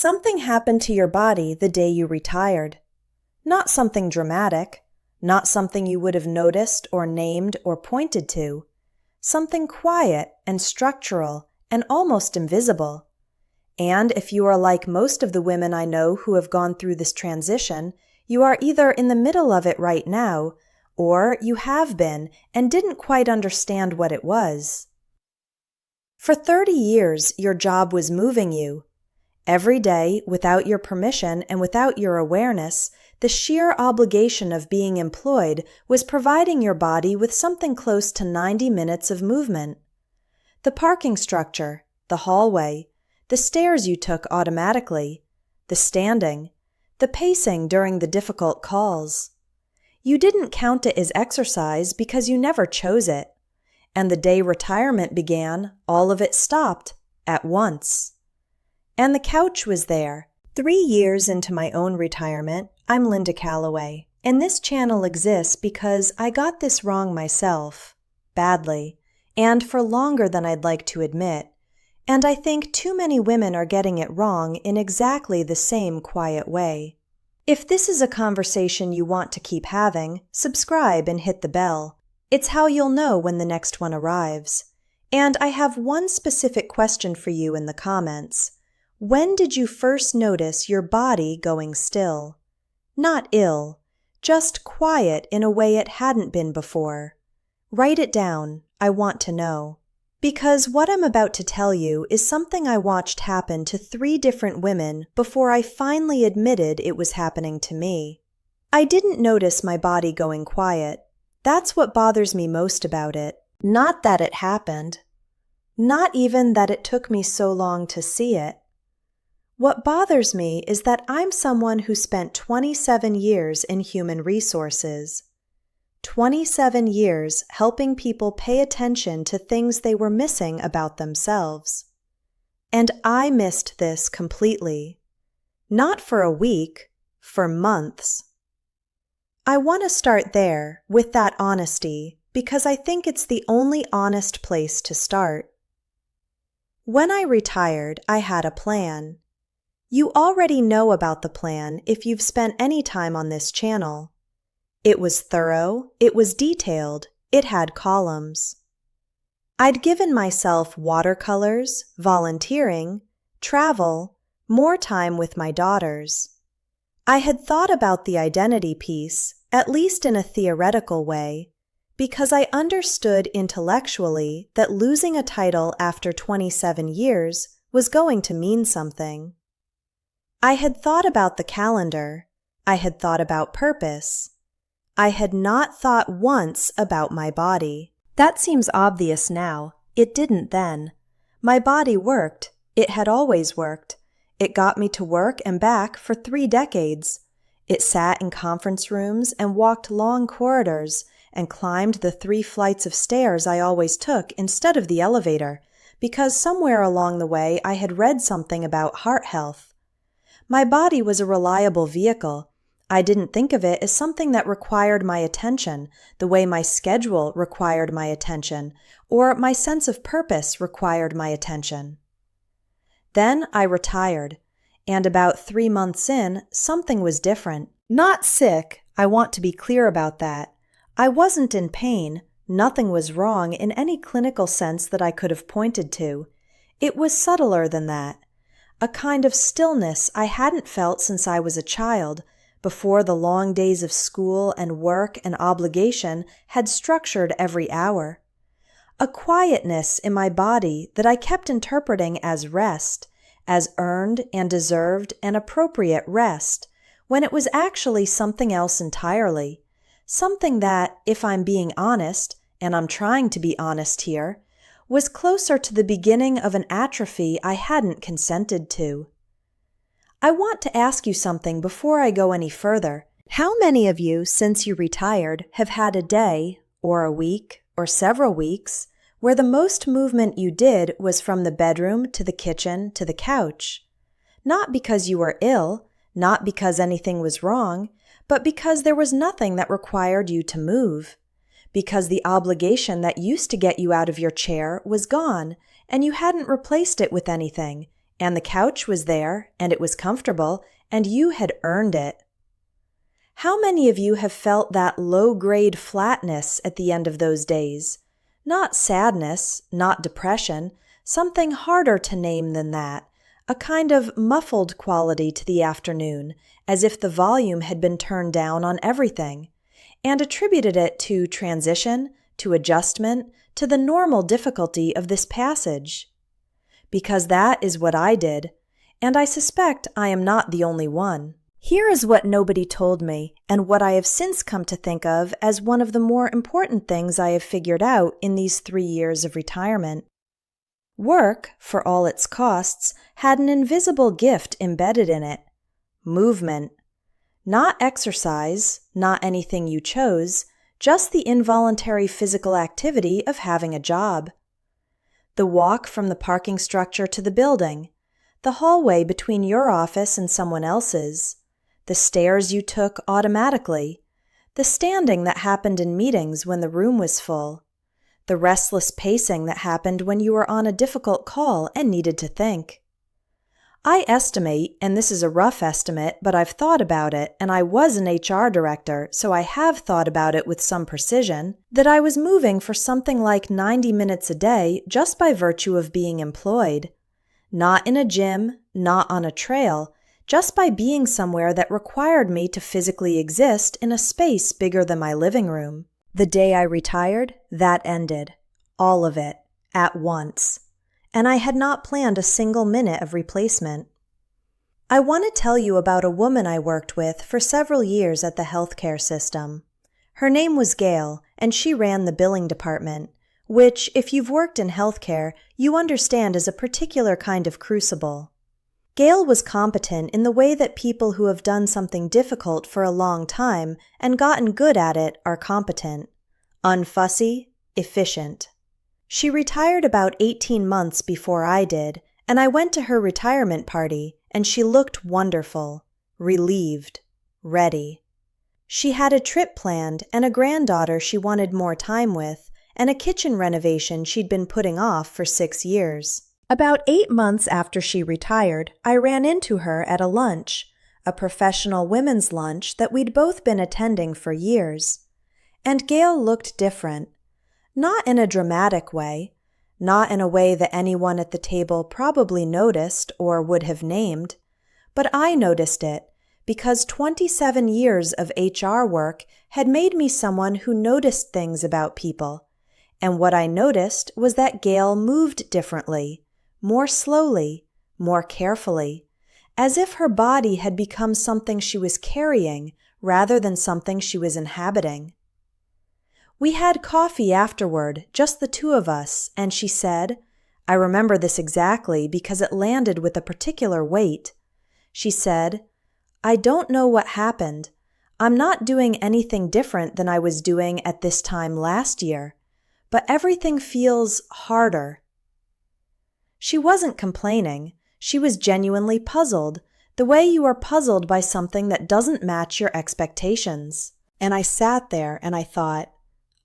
Something happened to your body the day you retired. Not something dramatic, not something you would have noticed or named or pointed to. Something quiet and structural and almost invisible. And if you are like most of the women I know who have gone through this transition, you are either in the middle of it right now, or you have been and didn't quite understand what it was. For 30 years, your job was moving you. Every day, without your permission and without your awareness, the sheer obligation of being employed was providing your body with something close to 90 minutes of movement. The parking structure, the hallway, the stairs you took automatically, the standing, the pacing during the difficult calls. You didn't count it as exercise because you never chose it. And the day retirement began, all of it stopped at once. And the couch was there. 3 years into my own retirement, I'm Linda Calloway, and this channel exists because I got this wrong myself, badly, and for longer than I'd like to admit, and I think too many women are getting it wrong in exactly the same quiet way. If this is a conversation you want to keep having, subscribe and hit the bell. It's how you'll know when the next one arrives. And I have one specific question for you in the comments. When did you first notice your body going still? Not ill, just quiet in a way it hadn't been before. Write it down. I want to know. Because what I'm about to tell you is something I watched happen to 3 different women before I finally admitted it was happening to me. I didn't notice my body going quiet. That's what bothers me most about it. Not that it happened. Not even that it took me so long to see it. What bothers me is that I'm someone who spent 27 years in human resources. 27 years helping people pay attention to things they were missing about themselves. And I missed this completely. Not for a week, for months. I want to start there, with that honesty, because I think it's the only honest place to start. When I retired, I had a plan. You already know about the plan if you've spent any time on this channel. It was thorough, it was detailed, it had columns. I'd given myself watercolors, volunteering, travel, more time with my daughters. I had thought about the identity piece, at least in a theoretical way, because I understood intellectually that losing a title after 27 years was going to mean something. I had thought about the calendar. I had thought about purpose. I had not thought once about my body. That seems obvious now. It didn't then. My body worked. It had always worked. It got me to work and back for 3 decades. It sat in conference rooms and walked long corridors and climbed the 3 flights of stairs I always took instead of the elevator, because somewhere along the way I had read something about heart health. My body was a reliable vehicle. I didn't think of it as something that required my attention, the way my schedule required my attention, or my sense of purpose required my attention. Then I retired, and about 3 months in, something was different. Not sick, I want to be clear about that. I wasn't in pain. Nothing was wrong in any clinical sense that I could have pointed to. It was subtler than that. A kind of stillness I hadn't felt since I was a child, before the long days of school and work and obligation had structured every hour. A quietness in my body that I kept interpreting as rest, as earned and deserved and appropriate rest, when it was actually something else entirely. Something that, if I'm being honest, and I'm trying to be honest here, was closer to the beginning of an atrophy I hadn't consented to. I want to ask you something before I go any further. How many of you, since you retired, have had a day, or a week, or several weeks, where the most movement you did was from the bedroom to the kitchen to the couch? Not because you were ill, not because anything was wrong, but because there was nothing that required you to move. Because the obligation that used to get you out of your chair was gone, and you hadn't replaced it with anything. And the couch was there, and it was comfortable, and you had earned it. How many of you have felt that low-grade flatness at the end of those days? Not sadness, not depression, something harder to name than that, a kind of muffled quality to the afternoon, as if the volume had been turned down on everything, and attributed it to transition, to adjustment, to the normal difficulty of this passage. Because that is what I did, and I suspect I am not the only one. Here is what nobody told me, and what I have since come to think of as one of the more important things I have figured out in these 3 years of retirement. Work, for all its costs, had an invisible gift embedded in it. Movement. Not exercise, not anything you chose, just the involuntary physical activity of having a job. The walk from the parking structure to the building, the hallway between your office and someone else's, the stairs you took automatically, the standing that happened in meetings when the room was full, the restless pacing that happened when you were on a difficult call and needed to think. I estimate, and this is a rough estimate, but I've thought about it, and I was an HR director, so I have thought about it with some precision, that I was moving for something like 90 minutes a day just by virtue of being employed. Not in a gym, not on a trail, just by being somewhere that required me to physically exist in a space bigger than my living room. The day I retired, that ended. All of it. At once. And I had not planned a single minute of replacement. I want to tell you about a woman I worked with for several years at the healthcare system. Her name was Gail, and she ran the billing department, which, if you've worked in healthcare, you understand is a particular kind of crucible. Gail was competent in the way that people who have done something difficult for a long time and gotten good at it are competent. Unfussy, efficient. She retired about 18 months before I did, and I went to her retirement party, and she looked wonderful, relieved, ready. She had a trip planned and a granddaughter she wanted more time with, and a kitchen renovation she'd been putting off for 6 years. About 8 months after she retired, I ran into her at a lunch, a professional women's lunch that we'd both been attending for years. And Gail looked different. Not in a dramatic way, not in a way that anyone at the table probably noticed or would have named, but I noticed it because 27 years of HR work had made me someone who noticed things about people, and what I noticed was that Gail moved differently, more slowly, more carefully, as if her body had become something she was carrying rather than something she was inhabiting. We had coffee afterward, just the two of us, and she said, I remember this exactly because it landed with a particular weight. She said, I don't know what happened. I'm not doing anything different than I was doing at this time last year, but everything feels harder. She wasn't complaining. She was genuinely puzzled, the way you are puzzled by something that doesn't match your expectations. And I sat there and I thought,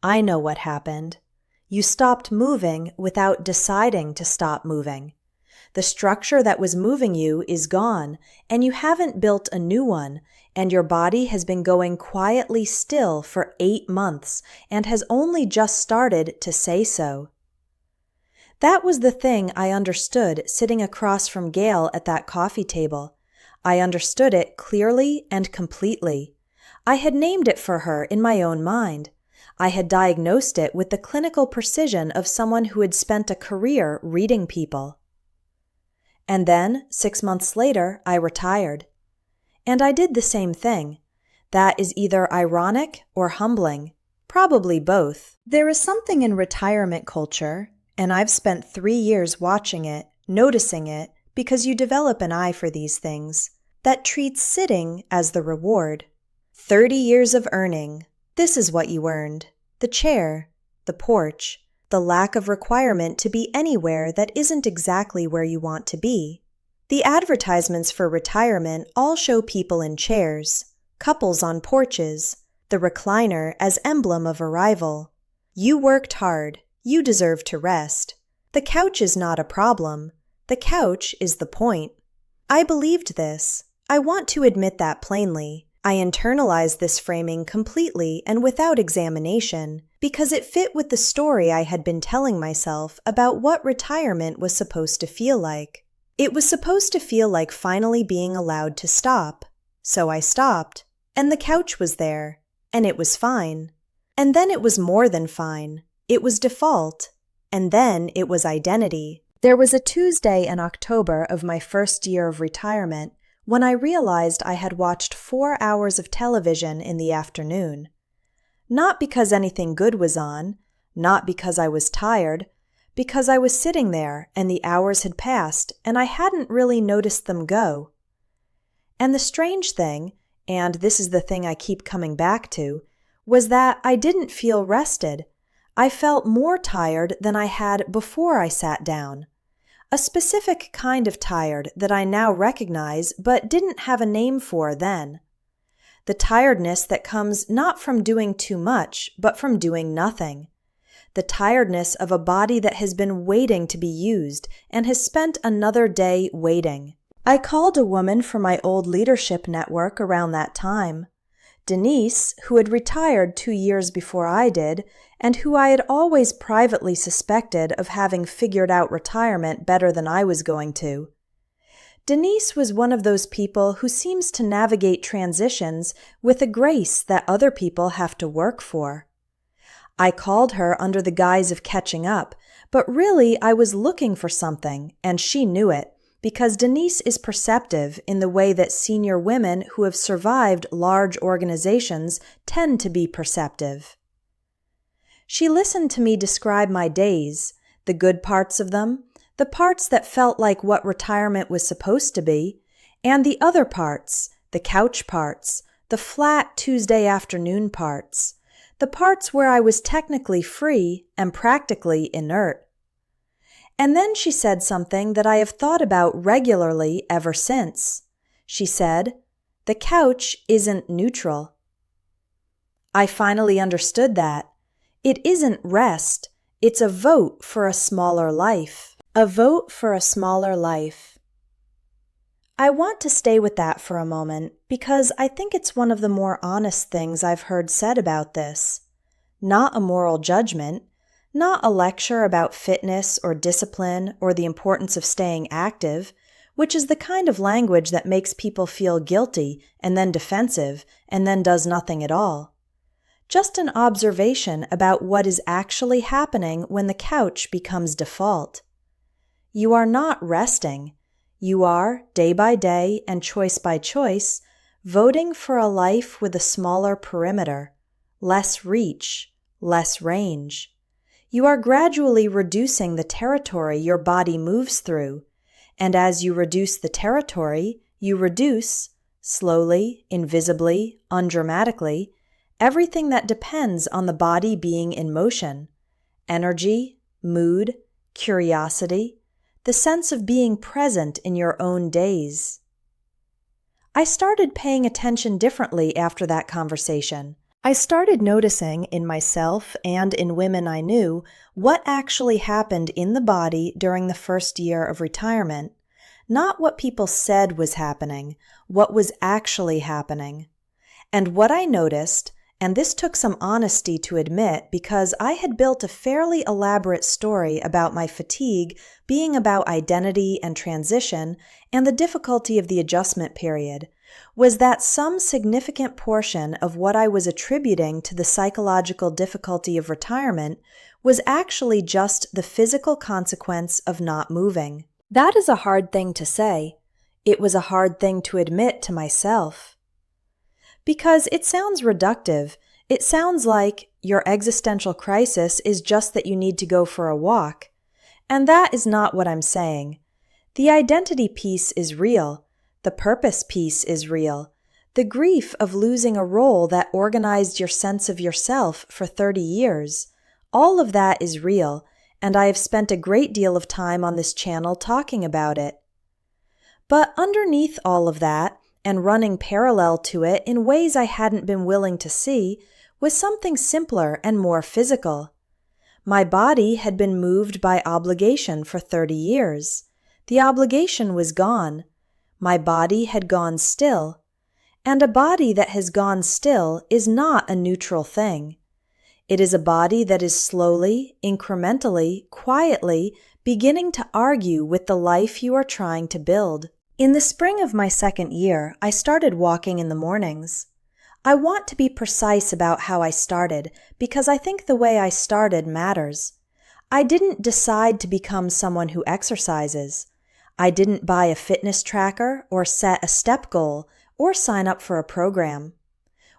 I know what happened. You stopped moving without deciding to stop moving. The structure that was moving you is gone, and you haven't built a new one, and your body has been going quietly still for 8 months and has only just started to say so. That was the thing I understood sitting across from Gail at that coffee table. I understood it clearly and completely. I had named it for her in my own mind. I had diagnosed it with the clinical precision of someone who had spent a career reading people. And then, 6 months later, I retired. And I did the same thing. That is either ironic or humbling, probably both. There is something in retirement culture, and I've spent 3 years watching it, noticing it, because you develop an eye for these things, that treats sitting as the reward. 30 years of earning. This is what you earned. The chair, the porch, the lack of requirement to be anywhere that isn't exactly where you want to be. The advertisements for retirement all show people in chairs, couples on porches, the recliner as emblem of arrival. You worked hard. You deserve to rest. The couch is not a problem. The couch is the point. I believed this. I want to admit that plainly. I internalized this framing completely and without examination because it fit with the story I had been telling myself about what retirement was supposed to feel like. It was supposed to feel like finally being allowed to stop. So I stopped, and the couch was there, and it was fine. And then it was more than fine. It was default, and then it was identity. There was a Tuesday in October of my first year of retirement when I realized I had watched 4 hours of television in the afternoon. Not because anything good was on, not because I was tired, because I was sitting there and the hours had passed and I hadn't really noticed them go. And the strange thing, and this is the thing I keep coming back to, was that I didn't feel rested. I felt more tired than I had before I sat down. A specific kind of tired that I now recognize but didn't have a name for then. The tiredness that comes not from doing too much, but from doing nothing. The tiredness of a body that has been waiting to be used and has spent another day waiting. I called a woman from my old leadership network around that time. Denise, who had retired 2 years before I did, and who I had always privately suspected of having figured out retirement better than I was going to. Denise was one of those people who seems to navigate transitions with a grace that other people have to work for. I called her under the guise of catching up, but really I was looking for something, and she knew it. Because Denise is perceptive in the way that senior women who have survived large organizations tend to be perceptive. She listened to me describe my days, the good parts of them, the parts that felt like what retirement was supposed to be, and the other parts, the couch parts, the flat Tuesday afternoon parts, the parts where I was technically free and practically inert. And then she said something that I have thought about regularly ever since. She said, "The couch isn't neutral." I finally understood that. It isn't rest. It's a vote for a smaller life. A vote for a smaller life. I want to stay with that for a moment because I think it's one of the more honest things I've heard said about this. Not a moral judgment. Not a lecture about fitness or discipline or the importance of staying active, which is the kind of language that makes people feel guilty and then defensive and then does nothing at all. Just an observation about what is actually happening when the couch becomes default. You are not resting. You are, day by day and choice by choice, voting for a life with a smaller perimeter, less reach, less range. You are gradually reducing the territory your body moves through, and as you reduce the territory, you reduce, slowly, invisibly, undramatically, everything that depends on the body being in motion: energy, mood, curiosity, the sense of being present in your own days. I started paying attention differently after that conversation. I started noticing in myself and in women I knew what actually happened in the body during the first year of retirement, not what people said was happening, what was actually happening. And what I noticed, and this took some honesty to admit because I had built a fairly elaborate story about my fatigue being about identity and transition and the difficulty of the adjustment period, was that some significant portion of what I was attributing to the psychological difficulty of retirement was actually just the physical consequence of not moving. That is a hard thing to say. It was a hard thing to admit to myself. Because it sounds reductive. It sounds like your existential crisis is just that you need to go for a walk. And that is not what I'm saying. The identity piece is real. The purpose piece is real. The grief of losing a role that organized your sense of yourself for 30 years. All of that is real, and I have spent a great deal of time on this channel talking about it. But underneath all of that, and running parallel to it in ways I hadn't been willing to see, was something simpler and more physical. My body had been moved by obligation for 30 years. The obligation was gone. My body had gone still. And a body that has gone still is not a neutral thing. It is a body that is slowly, incrementally, quietly beginning to argue with the life you are trying to build. In the spring of my second year, I started walking in the mornings. I want to be precise about how I started because I think the way I started matters. I didn't decide to become someone who exercises. I didn't buy a fitness tracker or set a step goal or sign up for a program.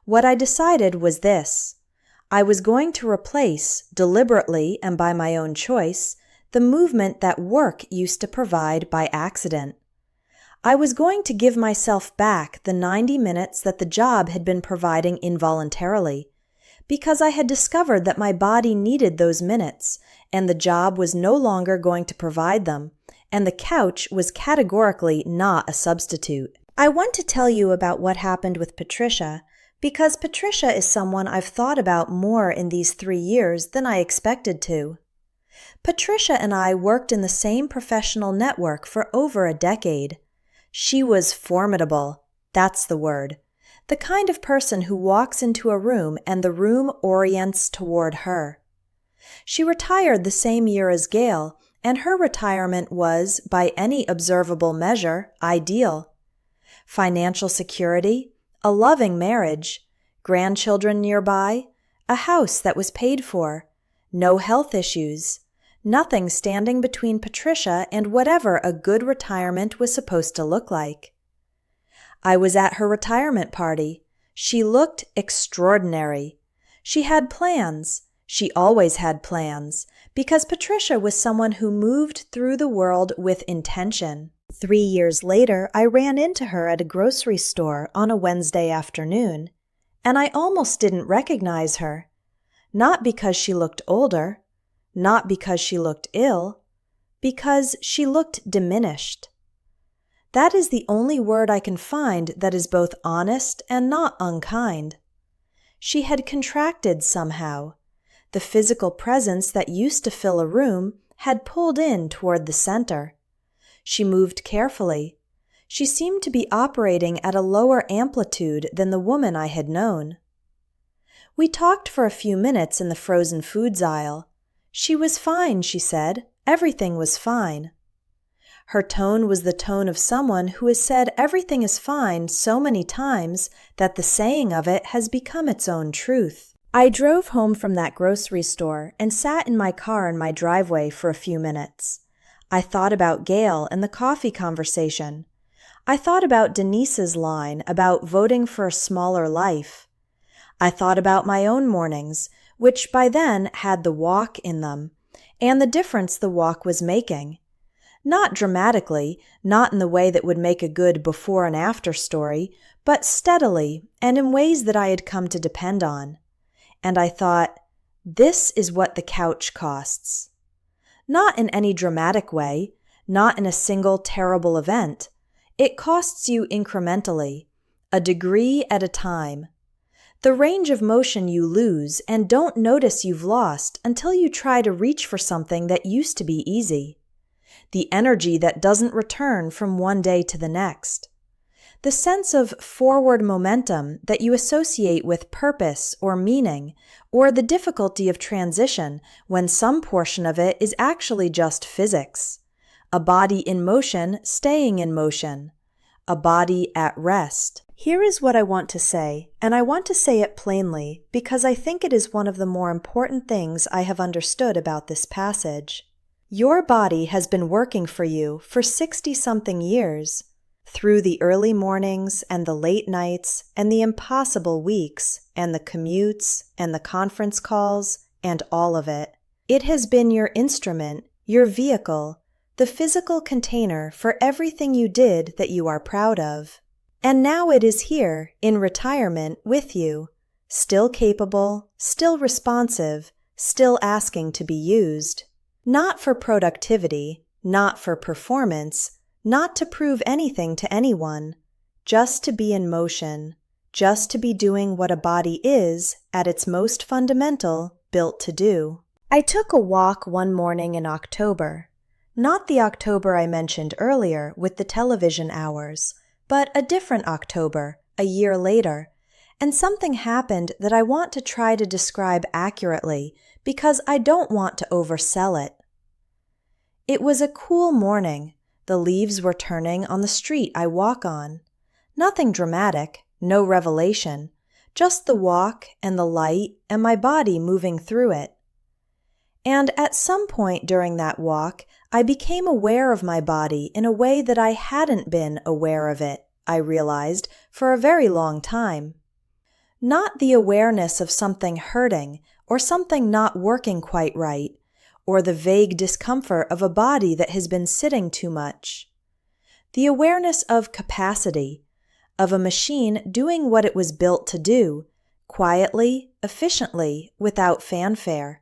What I decided was this. I was going to replace, deliberately and by my own choice, the movement that work used to provide by accident. I was going to give myself back the 90 minutes that the job had been providing involuntarily, because I had discovered that my body needed those minutes, and the job was no longer going to provide them, and the couch was categorically not a substitute. I want to tell you about what happened with Patricia, because Patricia is someone I've thought about more in these 3 years than I expected to. Patricia and I worked in the same professional network for over a decade. She was formidable, that's the word, the kind of person who walks into a room and the room orients toward her. She retired the same year as Gail, and her retirement was, by any observable measure, ideal. Financial security, a loving marriage, grandchildren nearby, a house that was paid for, no health issues, nothing standing between Patricia and whatever a good retirement was supposed to look like. I was at her retirement party. She looked extraordinary. She had plans. She always had plans, because Patricia was someone who moved through the world with intention. 3 years later, I ran into her at a grocery store on a Wednesday afternoon, and I almost didn't recognize her. Not because she looked older, not because she looked ill, because she looked diminished. That is the only word I can find that is both honest and not unkind. She had contracted somehow. The physical presence that used to fill a room had pulled in toward the center. She moved carefully. She seemed to be operating at a lower amplitude than the woman I had known. We talked for a few minutes in the frozen foods aisle. She was fine, she said. Everything was fine. Her tone was the tone of someone who has said everything is fine so many times that the saying of it has become its own truth. I drove home from that grocery store and sat in my car in my driveway for a few minutes. I thought about Gail and the coffee conversation. I thought about Denise's line about voting for a smaller life. I thought about my own mornings, which by then had the walk in them, and the difference the walk was making. Not dramatically, not in the way that would make a good before and after story, but steadily and in ways that I had come to depend on. And I thought, this is what the couch costs. Not in any dramatic way, not in a single terrible event. It costs you incrementally, a degree at a time. The range of motion you lose and don't notice you've lost until you try to reach for something that used to be easy. The energy that doesn't return from one day to the next. The sense of forward momentum that you associate with purpose or meaning, or the difficulty of transition when some portion of it is actually just physics. A body in motion staying in motion. A body at rest. Here is what I want to say, and I want to say it plainly because I think it is one of the more important things I have understood about this passage. Your body has been working for you for 60-something years, through the early mornings and the late nights and the impossible weeks and the commutes and the conference calls and all of it. It has been your instrument, your vehicle, the physical container for everything you did that you are proud of. And now it is here, in retirement, with you, still capable, still responsive, still asking to be used. Not for productivity, not for performance, not to prove anything to anyone, just to be in motion, just to be doing what a body is, at its most fundamental, built to do. I took a walk one morning in October. Not the October I mentioned earlier with the television hours, but a different October, a year later, and something happened that I want to try to describe accurately because I don't want to oversell it. It was a cool morning. The leaves were turning on the street I walk on. Nothing dramatic, no revelation, just the walk and the light and my body moving through it. And at some point during that walk, I became aware of my body in a way that I hadn't been aware of it, I realized, for a very long time. Not the awareness of something hurting or something not working quite right, or the vague discomfort of a body that has been sitting too much. The awareness of capacity, of a machine doing what it was built to do, quietly, efficiently, without fanfare.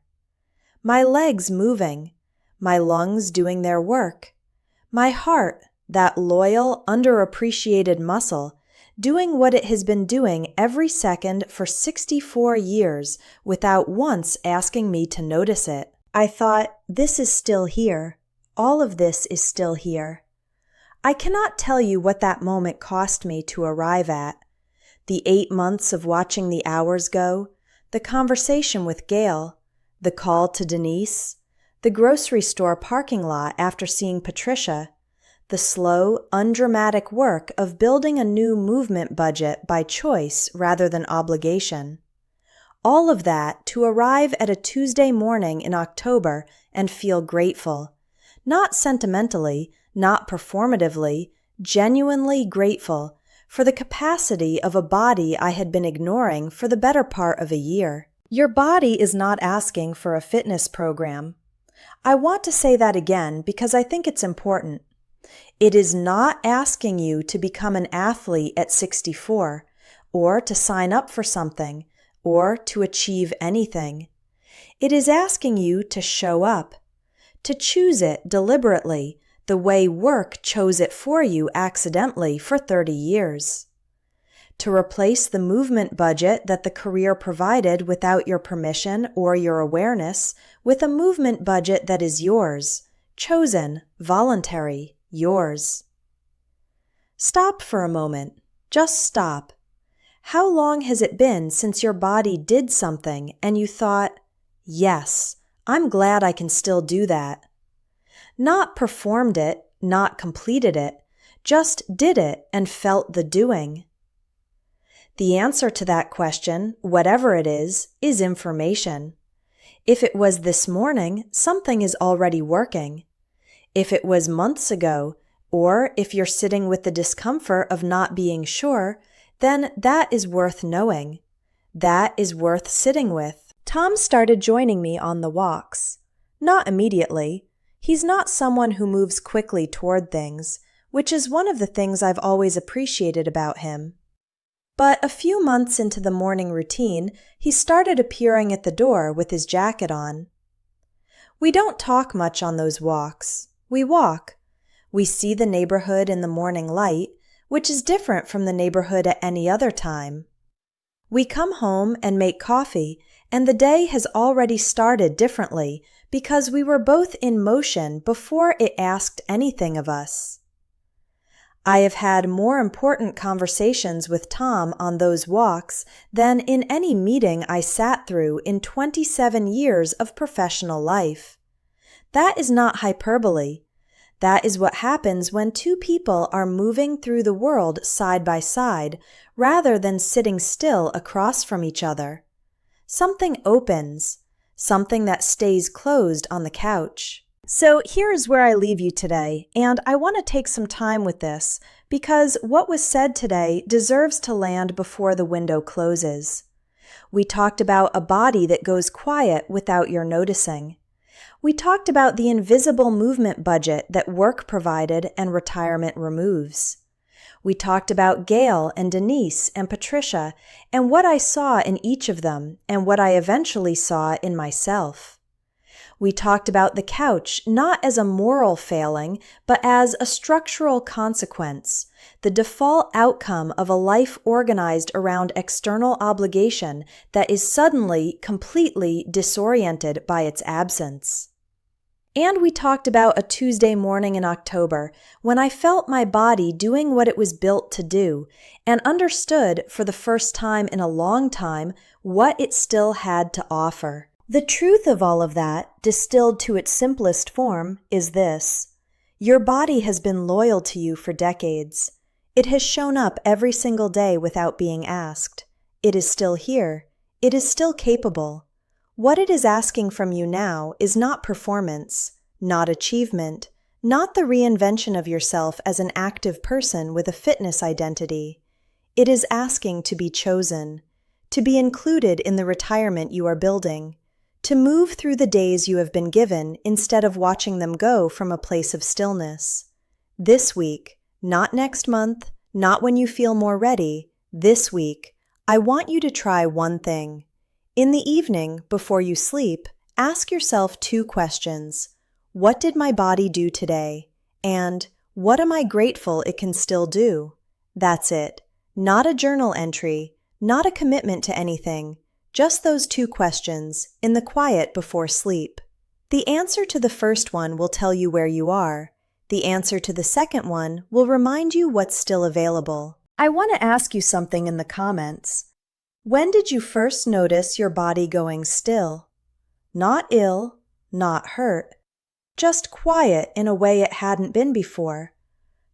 My legs moving, my lungs doing their work, my heart, that loyal, underappreciated muscle, doing what it has been doing every second for 64 years without once asking me to notice it. I thought, this is still here. All of this is still here. I cannot tell you what that moment cost me to arrive at. The 8 months of watching the hours go, the conversation with Gail, the call to Denise, the grocery store parking lot after seeing Patricia, the slow, undramatic work of building a new movement budget by choice rather than obligation. All of that to arrive at a Tuesday morning in October and feel grateful. Not sentimentally, not performatively, genuinely grateful for the capacity of a body I had been ignoring for the better part of a year. Your body is not asking for a fitness program. I want to say that again because I think it's important. It is not asking you to become an athlete at 64, or to sign up for something, or to achieve anything. It is asking you to show up, to choose it deliberately, the way work chose it for you accidentally for 30 years. To replace the movement budget that the career provided without your permission or your awareness with a movement budget that is yours, chosen, voluntary, yours. Stop for a moment. Just stop. How long has it been since your body did something and you thought, yes, I'm glad I can still do that? Not performed it, not completed it, just did it and felt the doing. The answer to that question, whatever it is information. If it was this morning, something is already working. If it was months ago, or if you're sitting with the discomfort of not being sure, then that is worth knowing. That is worth sitting with. Tom started joining me on the walks. Not immediately. He's not someone who moves quickly toward things, which is one of the things I've always appreciated about him. But a few months into the morning routine, he started appearing at the door with his jacket on. We don't talk much on those walks. We walk. We see the neighborhood in the morning light, which is different from the neighborhood at any other time. We come home and make coffee, and the day has already started differently because we were both in motion before it asked anything of us. I have had more important conversations with Tom on those walks than in any meeting I sat through in 27 years of professional life. That is not hyperbole. That is what happens when two people are moving through the world side by side rather than sitting still across from each other. Something opens, something that stays closed on the couch. So here is where I leave you today, and I want to take some time with this because what was said today deserves to land before the window closes. We talked about a body that goes quiet without your noticing. We talked about the invisible movement budget that work provided and retirement removes. We talked about Gail and Denise and Patricia and what I saw in each of them and what I eventually saw in myself. We talked about the couch not as a moral failing, but as a structural consequence, the default outcome of a life organized around external obligation that is suddenly completely disoriented by its absence. And we talked about a Tuesday morning in October when I felt my body doing what it was built to do and understood for the first time in a long time what it still had to offer. The truth of all of that, distilled to its simplest form, is this. Your body has been loyal to you for decades. It has shown up every single day without being asked. It is still here. It is still capable. What it is asking from you now is not performance, not achievement, not the reinvention of yourself as an active person with a fitness identity. It is asking to be chosen, to be included in the retirement you are building, to move through the days you have been given instead of watching them go from a place of stillness. This week, not next month, not when you feel more ready, this week, I want you to try one thing. In the evening, before you sleep, ask yourself 2 questions. What did my body do today? And what am I grateful it can still do? That's it. Not a journal entry, not a commitment to anything, just those 2 questions in the quiet before sleep. The answer to the first one will tell you where you are. The answer to the second one will remind you what's still available. I want to ask you something in the comments. When did you first notice your body going still? Not ill, not hurt, just quiet in a way it hadn't been before.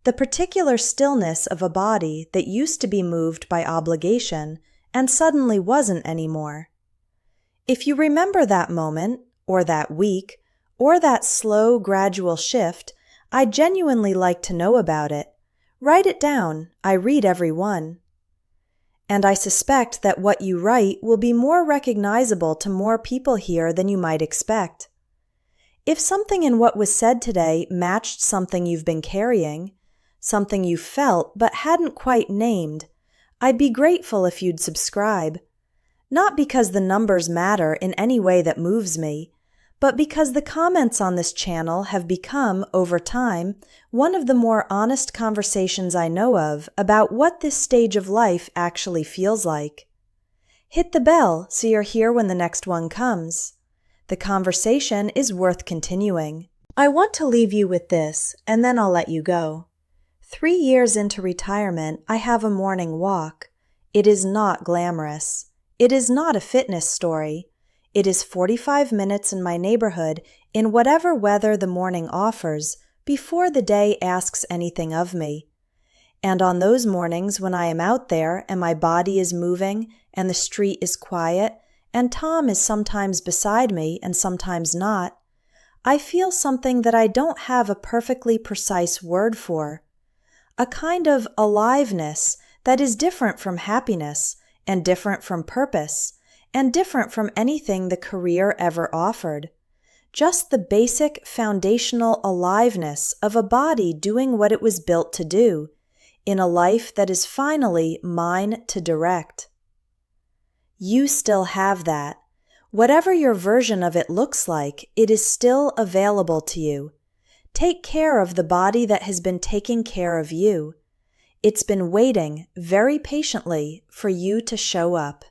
The particular stillness of a body that used to be moved by obligation and suddenly wasn't anymore. If you remember that moment, or that week, or that slow, gradual shift, I'd genuinely like to know about it. Write it down. I read every one. And I suspect that what you write will be more recognizable to more people here than you might expect. If something in what was said today matched something you've been carrying, something you felt but hadn't quite named, I'd be grateful if you'd subscribe. Not because the numbers matter in any way that moves me, but because the comments on this channel have become, over time, one of the more honest conversations I know of about what this stage of life actually feels like. Hit the bell so you're here when the next one comes. The conversation is worth continuing. I want to leave you with this, and then I'll let you go. 3 years into retirement, I have a morning walk. It is not glamorous. It is not a fitness story. It is 45 minutes in my neighborhood in whatever weather the morning offers before the day asks anything of me. And on those mornings when I am out there and my body is moving and the street is quiet and Tom is sometimes beside me and sometimes not, I feel something that I don't have a perfectly precise word for. A kind of aliveness that is different from happiness and different from purpose and different from anything the career ever offered. Just the basic foundational aliveness of a body doing what it was built to do, in a life that is finally mine to direct. You still have that. Whatever your version of it looks like, it is still available to you. Take care of the body that has been taking care of you. It's been waiting very patiently for you to show up.